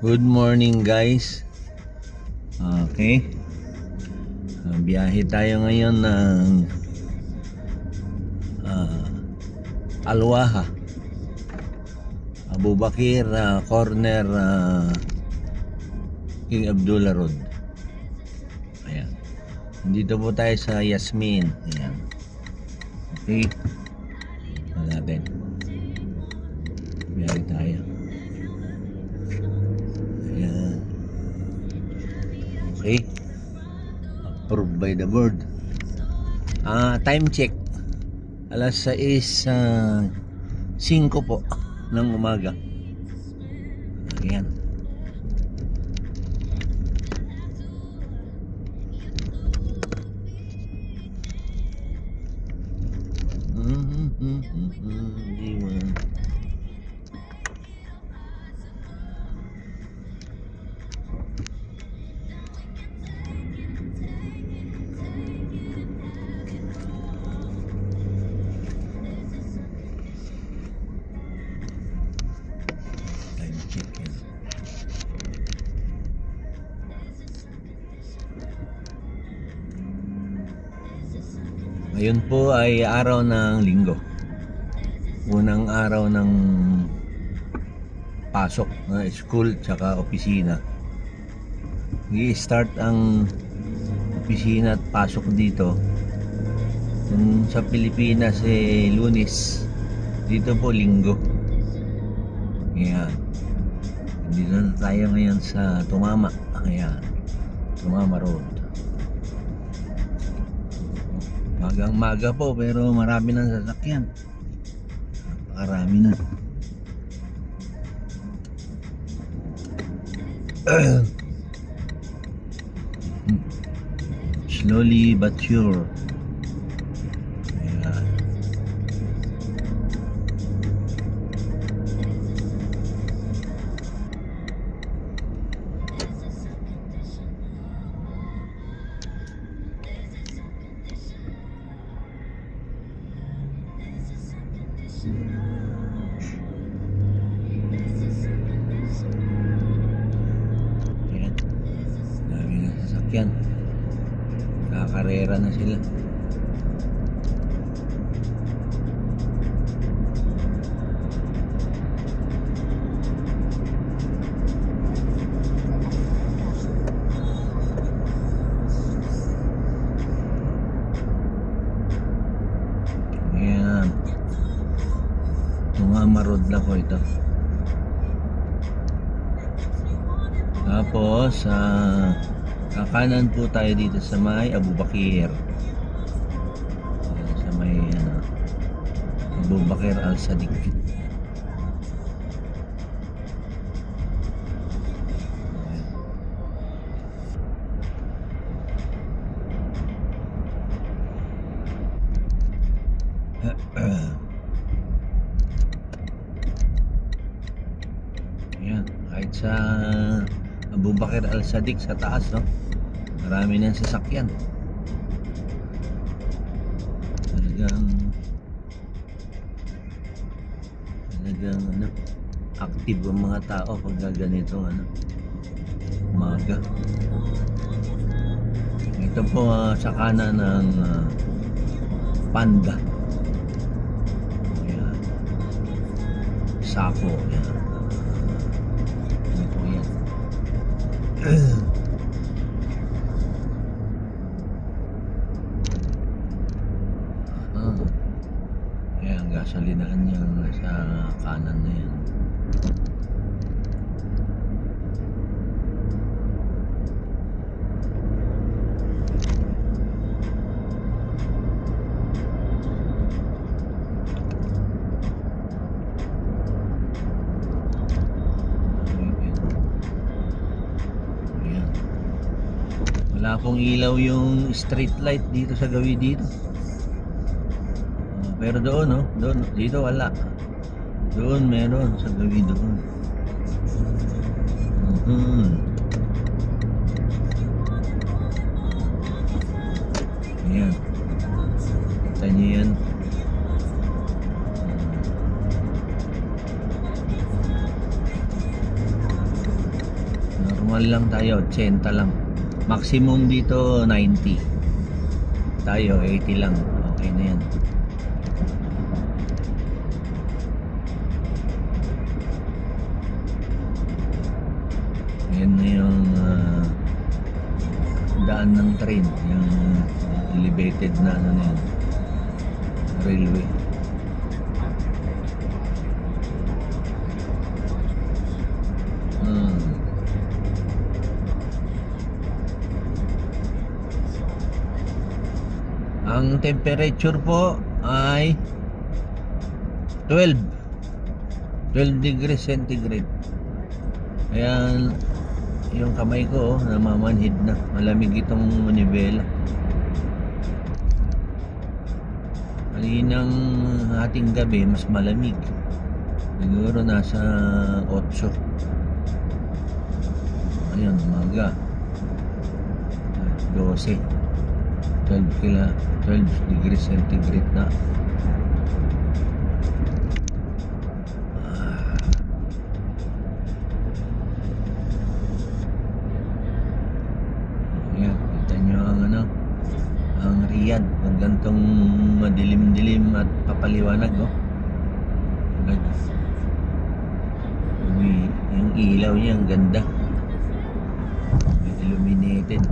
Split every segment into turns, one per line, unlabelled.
Good morning guys. Okay. Biyahe tayo ngayon ng Al-Waha, Abu Bakir corner, King Abdullah Road. Ayan. Dito po tayo sa Yasmin. Ayan. Okay. Natin. Biyahe tayo. Ayan. Okay. Approved by the board. Time check. Alas 6:05 po ng umaga. Ayan. Ngayon po ay araw ng linggo. Unang araw ng pasok na school tsaka opisina. I-start ang opisina at pasok dito. Kung sa Pilipinas Lunes, dito po linggo. Ayan. Dito na tayo ngayon sa Tumama. Ayan. Tumama Road. Magang-maga po pero marami ng sasakyan. Napakarami na. Slowly but sure. Ayan. Ayan. Dami ng sasakyan. Kakarera na sila. Ayan. Tumama Road na po ito. Tapos kakanan po tayo dito sa may Abu Bakir. Sa may Abu Bakir Al-Sadiq. Ayan, kahit sa Abu Bakir Al-Sadiq sa taas, no? Marami ng sasakyan. Talagang active ang mga tao pag ganito umaga. Ito po sa kanan ng Panda. Ayan. Sapo. Ayan. Ito po yan. Ayan, gasolinahan niya sa kanan na yan. Wala pong ilaw yung street light dito sa gawi dito. Pero doon, no? Doon, dito wala. Doon meron sa gawi doon. Ayan. Kita niyo yan. Normal lang tayo, 80 lang. Maximum dito 90. Tayo 80 lang. Okay na yan. Yan na yung daan ng train, yung elevated na ano na yan, railway. Ang temperature po ay 12 degrees centigrade. Ayan, yung kamay ko namamanhid na. Malamig itong manibela. Kaninang ating gabi mas malamig. Siguro nasa 8. Ayan, umaga 12 degrees centigrade na. Ayan, kita nyo ang ano, ang Riyadh pag gantong madilim-dilim at papaliwanag, oh. Yung ilaw niya ang ganda, illuminated.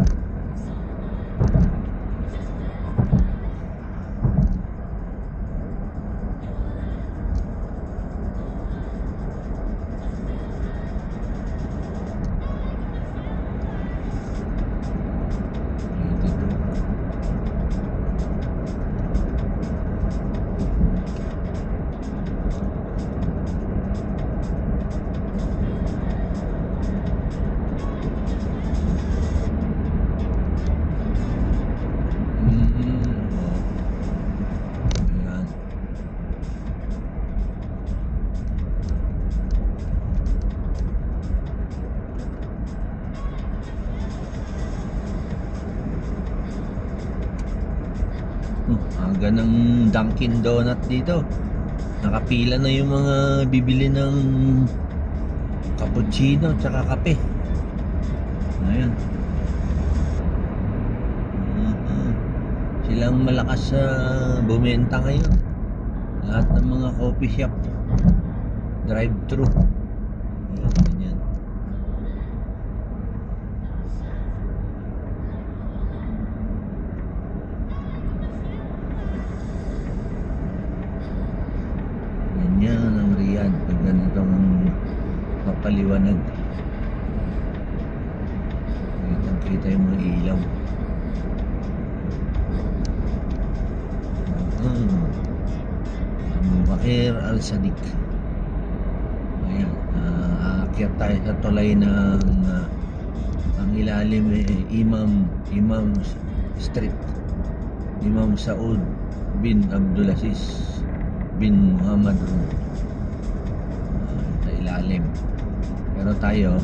Aga ng Dunkin Donut dito. Nakapila na yung mga bibili ng cappuccino tsaka kape. Ayan. Silang malakas sa bumenta ngayon. Lahat ng mga coffee shop drive-thru. Ayan, ganyan. Yan ang Riyadh pag ganitong papaliwanag. Kita yung mga ilaw. Abu Bakr Al-Sadiq. Ayan, aakyat tayo sa tulay ng ang ilalim Imam Street, Imam Saud bin Abdulaziz bin Muhammad sa ilalim. Pero tayo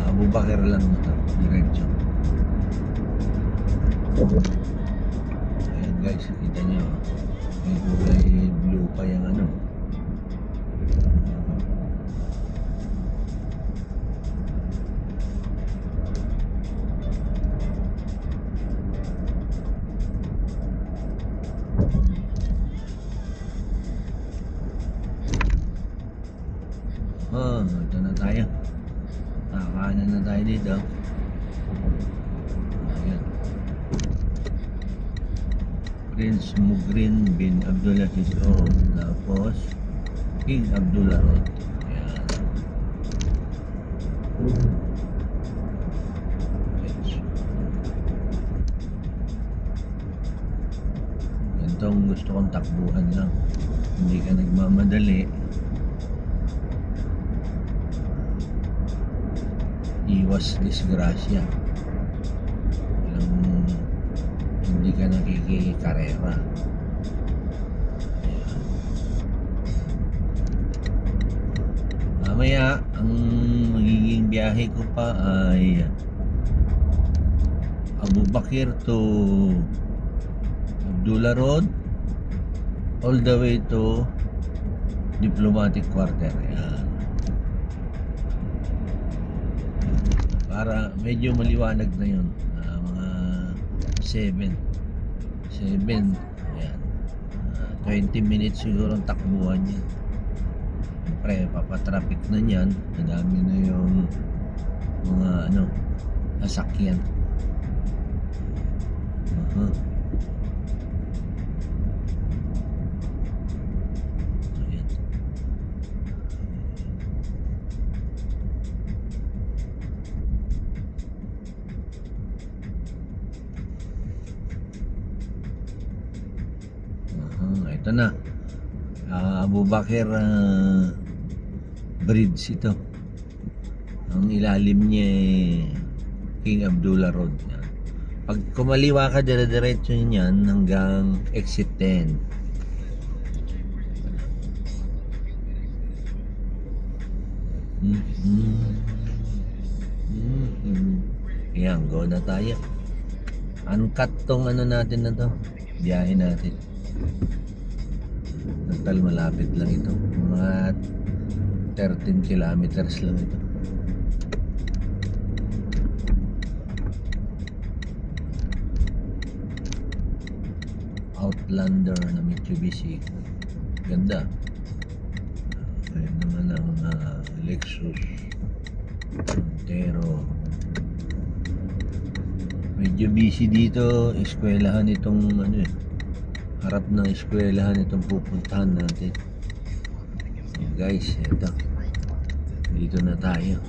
Abu Bakr lang ito, diretso. Ayan guys, kita nyo may kulay blue pa yung ano. Ito na tayo. Kakanan na tayo dito. Ayan. Prince Mugrin bin Abdulaziz Road. Tapos King Abdullah Road. Ayan. Ganitong gusto kong takbuhan lang. Hindi ka nagmamadali. Iwas disgrasya. Hindi ka nakikikarera. Mamaya ang magiging biyahe ko pa ay Abu Bakr to Abdullah Road all the way to Diplomatic Quarter. Ayan. para medyo maliwanag na yun. Mga 7. Ayan. 20 minutes siguro ang takbuhan niya. Siyempre, papatraffic na niyan. Madami na yung mga sasakyan. Ayan. Ito na. Abu Bakr Bridge ito. Ang ilalim niya King Abdullah Road. Pag kumaliwa ka, dire-diretso niyan hanggang exit 10. Ayan, go na tayo. Uncut tong natin na to. Biyahe natin. Total malapit lang ito. Mga 13 kilometers lang ito. Outlander na Mitsubishi. Ganda. Kaya naman ang Lexus Montero. Medyo busy dito. Eskwelahan itong harap ng eskwelahan itong pupuntahan natin. Guys, eto. Dito na tayo.